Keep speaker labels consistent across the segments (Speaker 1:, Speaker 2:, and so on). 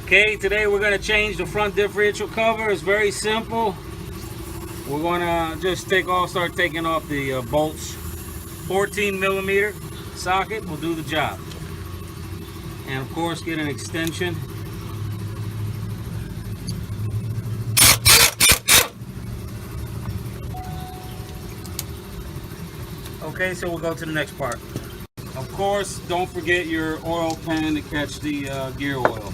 Speaker 1: Okay, today we're going to change the front differential cover. It's very simple. We're going to just start taking off the bolts. 14mm socket will do the job. And of course, get an extension. Okay, so we'll go to the next part. Of course, don't forget your oil pan to catch the gear oil.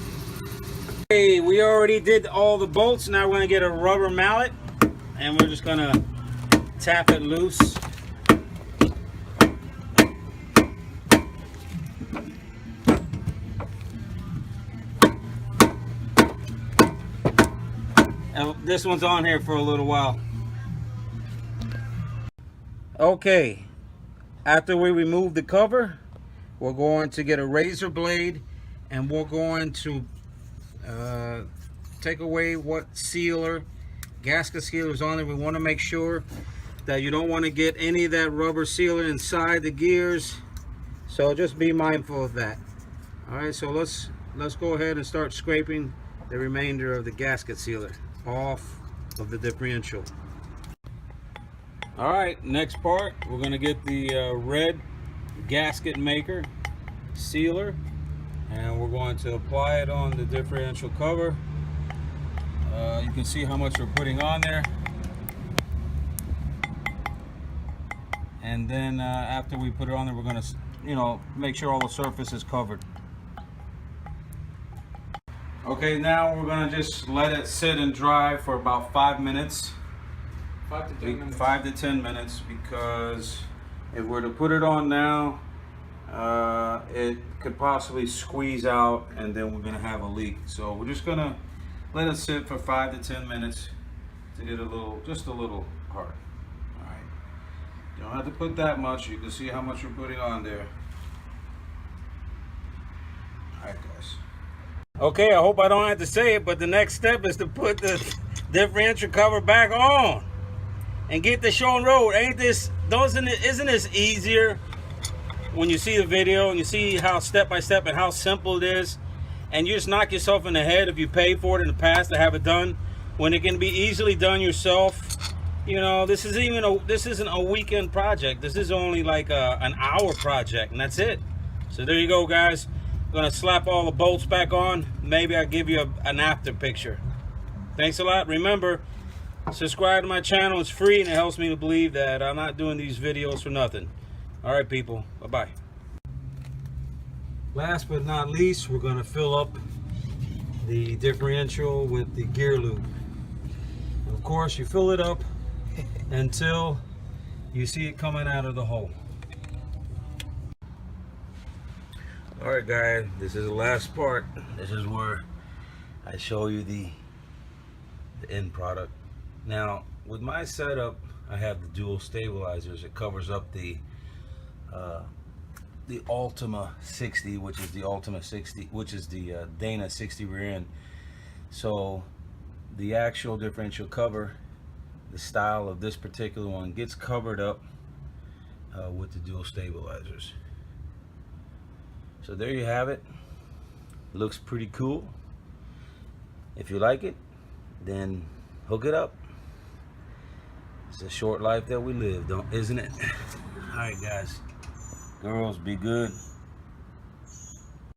Speaker 1: Okay, we already did all the bolts. Now we're going to get a rubber mallet and we're just going to tap it loose. And this one's on here for a little while. Okay, after we remove the cover, we're going to get a razor blade and we're going to take away what gasket sealer is on it. We want to make sure that you don't want to get any of that rubber sealer inside the gears, so just be mindful of that. All right, so let's go ahead and start scraping the remainder of the gasket sealer off of the differential. All right, next part, we're going to get the red gasket maker sealer and we're going to apply it on the differential cover. You can see how much we're putting on there. And then after we put it on there, we're going to, make sure all the surface is covered. Okay, now we're going to just let it sit and dry for about 5 minutes.
Speaker 2: 5 to 10 minutes.
Speaker 1: 5 to 10 minutes, because if we're to put it on now, it could possibly squeeze out and then we're going to have a leak. So we're just going to let it sit for 5 to 10 minutes to get just a little hard. All right, you don't have to put that much. You can see how much we're putting on there. All right, guys. Okay, I hope I don't have to say it, but the next step is to put the differential cover back on and get the show on road. Isn't this easier when you see the video and you see how step by step and how simple it is, and you just knock yourself in the head if you pay for it in the past to have it done, when it can be easily done yourself. This isn't a weekend project. This is only like an hour project, and that's it. So there you go, guys. I'm gonna slap all the bolts back on. Maybe I'll give you an after picture. Thanks a lot. Remember, subscribe to my channel. It's free and it helps me to believe that I'm not doing these videos for nothing. All right, people. Bye-bye. Last but not least, we're going to fill up the differential with the gear lube. Of course, you fill it up until you see it coming out of the hole. All right, guys, this is the last part. This is where I show you the end product. Now, with my setup, I have the dual stabilizers. It covers up the Ultima 60, which is the Dana 60 rear end. So the actual differential cover, the style of this particular one, gets covered up with the dual stabilizers. So there you have it. Looks pretty cool. If you like it, then hook it up. It's a short life that we live, isn't it? All right, guys. Girls, be good.